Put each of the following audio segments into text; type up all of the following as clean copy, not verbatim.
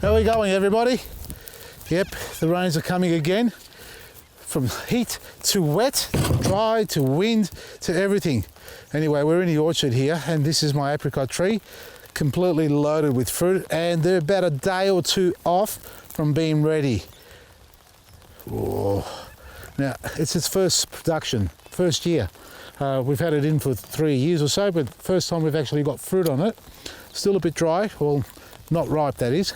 How are we going, everybody? Yep, the rains are coming again. From heat to wet, dry to wind to everything. Anyway, we're in the orchard here, and this is my apricot tree, completely loaded with fruit, and they're about a day or two off from being ready. Oh. Now, it's its first production, first year. We've had it in for 3 years or so, but first time we've actually got fruit on it. Still a bit dry, well, not ripe that is.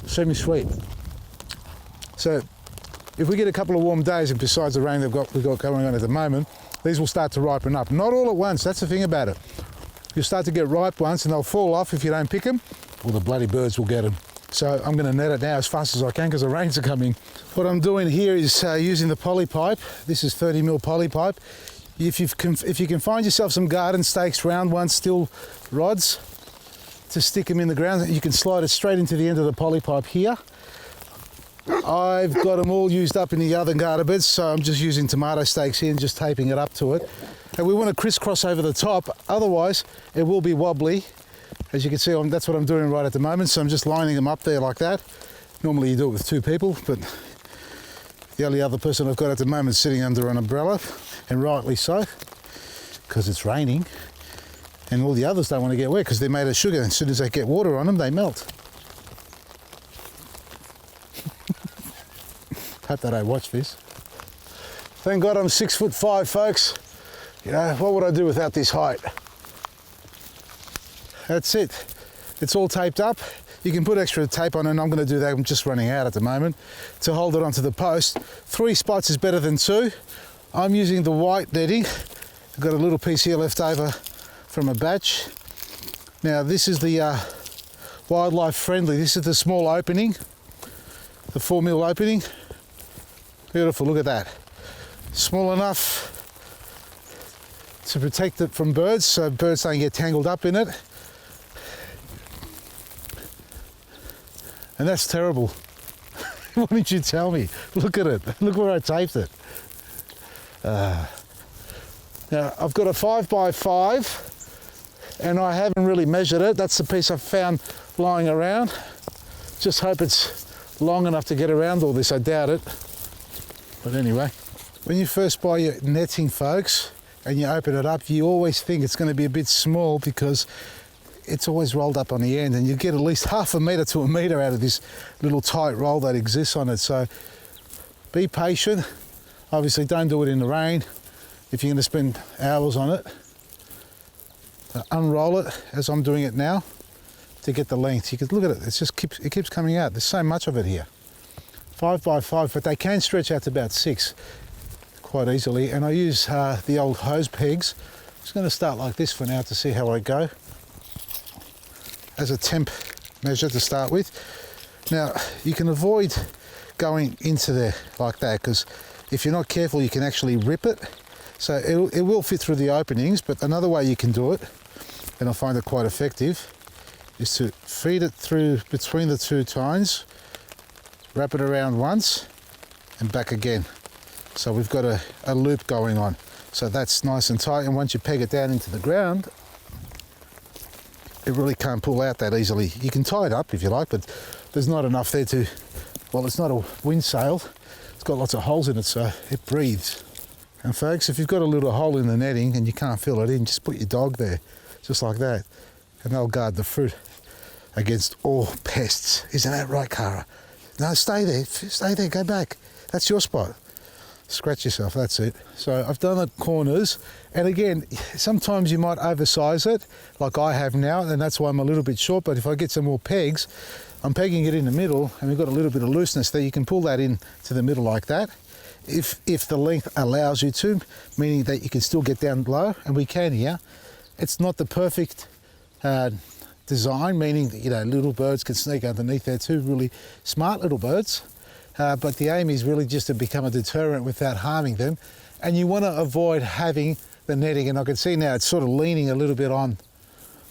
Semi-sweet. So if we get a couple of warm days, and besides the rain we've got going on at the moment, these will start to ripen up. Not all at once, that's the thing about it. You'll start to get ripe once and they'll fall off if you don't pick them, or the bloody birds will get them. So I'm going to net it now as fast as I can because the rains are coming. What I'm doing here is using the poly pipe. This is 30mm poly pipe. If you can find yourself some garden stakes, round ones, steel rods, to stick them in the ground, you can slide it straight into the end of the poly pipe here. I've got them all used up in the other garden beds, so I'm just using tomato stakes here and just taping it up to it. And we want to crisscross over the top, otherwise it will be wobbly. As you can see, that's what I'm doing right at the moment, so I'm just lining them up there like that. Normally you do it with 2 people, but the only other person I've got at the moment is sitting under an umbrella, and rightly so, because it's raining. And all the others don't want to get wet because they're made of sugar. As soon as they get water on them, they melt. Hope they don't watch this. Thank God I'm 6'5", folks. You know, what would I do without this height? That's it. It's all taped up. You can put extra tape on it, and I'm going to do that. I'm just running out at the moment to hold it onto the post. 3 spots is better than 2. I'm using the white netting. I've got a little piece here left over from a batch. Now this is the wildlife friendly. This is the small opening, the 4mm opening. Beautiful, look at that. Small enough to protect it from birds, so birds don't get tangled up in it. And that's terrible. Why didn't you tell me? Look at it, look where I taped it. Now I've got a 5x5, and I haven't really measured it. That's the piece I've found lying around. Just hope it's long enough to get around all this. I doubt it. But anyway, when you first buy your netting, folks, and you open it up, you always think it's going to be a bit small because it's always rolled up on the end, and you get at least half a metre to a metre out of this little tight roll that exists on it. So be patient. Obviously don't do it in the rain if you're going to spend hours on it. Unroll it as I'm doing it now to get the length. You can look at it, it keeps coming out. There's so much of it here. 5x5, but they can stretch out to about 6 quite easily. And I use the old hose pegs. I'm just going to start like this for now to see how I go, as a temp measure to start with. Now you can avoid going into there like that, because if you're not careful you can actually rip it. So it will fit through the openings, but another way you can do it, and I find it quite effective, is to feed it through between the 2 tines, wrap it around once and back again. So we've got a loop going on. So that's nice and tight, and once you peg it down into the ground, it really can't pull out that easily. You can tie it up if you like, but there's not enough there to, well, it's not a wind sail. It's got lots of holes in it, so it breathes. And folks, if you've got a little hole in the netting and you can't fill it in, just put your dog there, just like that, and they'll guard the fruit against all pests. Isn't that right, Cara? No, stay there, go back. That's your spot. Scratch yourself, that's it. So I've done the corners, and again, sometimes you might oversize it, like I have now, and that's why I'm a little bit short, but if I get some more pegs, I'm pegging it in the middle, and we've got a little bit of looseness there. You can pull that in to the middle like that, if the length allows you to, meaning that you can still get down low, and we can here. It's not the perfect design, meaning that, you know, little birds can sneak underneath there too, really smart little birds. But the aim is really just to become a deterrent without harming them. And you want to avoid having the netting, and I can see now it's sort of leaning a little bit on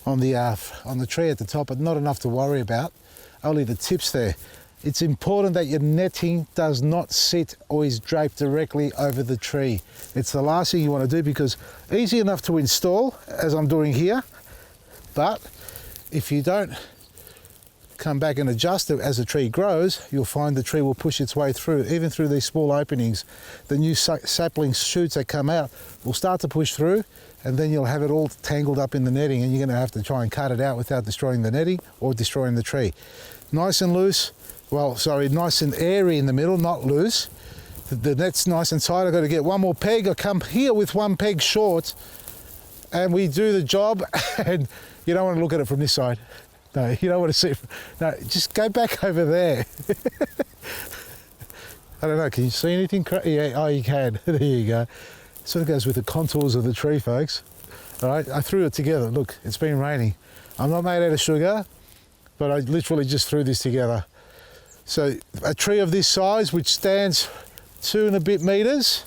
the tree at the top, but not enough to worry about, only the tips there. It's important that your netting does not sit or is draped directly over the tree. It's the last thing you want to do, because easy enough to install, as I'm doing here, but if you don't come back and adjust it as the tree grows, you'll find the tree will push its way through, even through these small openings. The new sapling shoots that come out will start to push through, and then you'll have it all tangled up in the netting, and you're going to have to try and cut it out without destroying the netting or destroying the tree. Nice and loose, well, sorry, nice and airy in the middle, not loose. The net's nice and tight. I've got to get one more peg. I come here with one peg short, and we do the job. And you don't want to look at it from this side. No, you don't want to see it. No, just go back over there. I don't know, can you see anything? Yeah, oh, you can. There you go. Sort of goes with the contours of the tree, folks. All right, I threw it together. Look, it's been raining. I'm not made out of sugar, but I literally just threw this together. So a tree of this size, which stands 2 and a bit meters,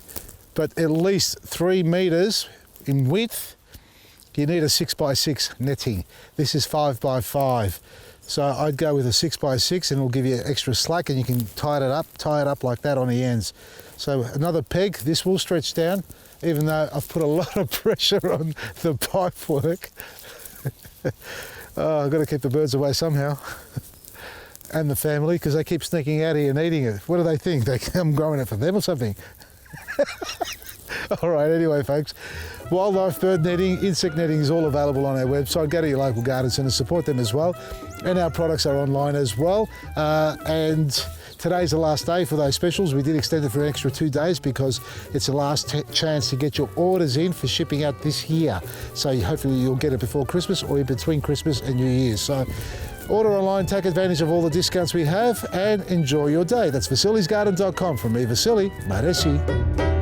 but at least 3 meters in width, you need a 6x6 netting. This is 5x5. So I'd go with a 6x6 and it'll give you extra slack, and you can tie it up like that on the ends. So another peg, this will stretch down, even though I've put a lot of pressure on the pipe work. Oh, I've got to keep the birds away somehow. And the family, because they keep sneaking out here and eating it. What do they think? I'm growing it for them or something? All right, anyway, folks, wildlife, bird netting, insect netting is all available on our website. Go to your local garden centre, support them as well. And our products are online as well. And today's the last day for those specials. We did extend it for an extra 2 days because it's the last chance to get your orders in for shipping out this year. So hopefully you'll get it before Christmas or in between Christmas and New Year's. So order online, take advantage of all the discounts we have, and enjoy your day. That's Vasili'sGarden.com. From me, Vasili, Maresi.